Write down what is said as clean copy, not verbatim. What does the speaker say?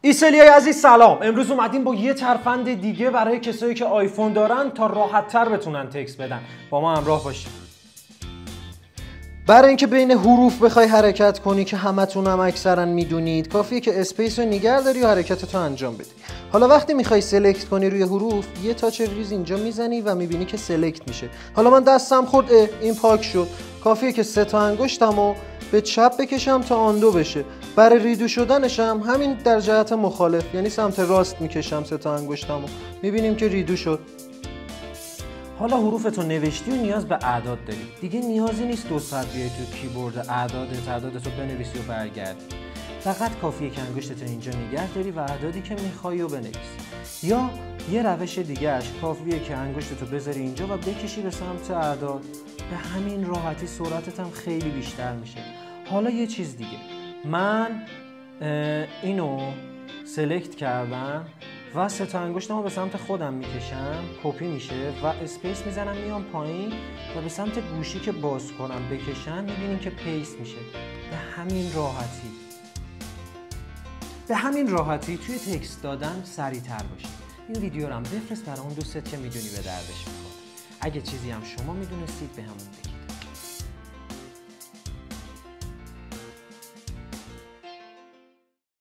ایسلیای عزیز سلام. امروز اومدیم با یه ترفند دیگه برای کسایی که آیفون دارن تا راحت تر بتونن تکست بدن. با ما همراه باشید. برای اینکه بین حروف بخوای حرکت کنی که همتون هم اکثرا میدونید، کافیه که اسپیس رو نگه داری و حرکتتو انجام بدی. حالا وقتی میخوای سلکت کنی روی حروف، یه تاچ ریز اینجا میزنی و میبینی که سلکت میشه. حالا من دستم خورد، این پاک شد. کافیه که 3 تا انگشتمو به چپ بکشم تا آندو بشه. برای ریدو شدنش هم همین در جهت مخالف، یعنی سمت راست میکشم 3 تا انگشتمو. میبینیم که ریدو شد. حالا حروفتو نوشتی و نیاز به اعداد داری. دیگه نیازی نیست 2 ساعت بیای تو کیبورد اعدادتو بنویسی و برگردی. فقط کافیه که انگشتتو اینجا نگه داری و اعدادی که میخوای و بنویسی. یا یه روش دیگه‌اش کافیه که انگشتتو بذاری اینجا و بکشی به سمت اعداد. به همین راحتی سرعتت هم خیلی بیشتر میشه. حالا یه چیز دیگه، من اینو سلکت کردم و 3 تا انگشتمو به سمت خودم میکشم، کپی میشه و اسپیس میزنم میام پایین و به سمت گوشی که باز کنم بکشم میبینیم که پیست میشه. به همین راحتی توی تکست دادن سریعتر باشید. این ویدیو رو هم بفرست برای اون دوستت که میدونی به دردش میخوره. اگه چیزی هم شما میدونستید به همون بگید.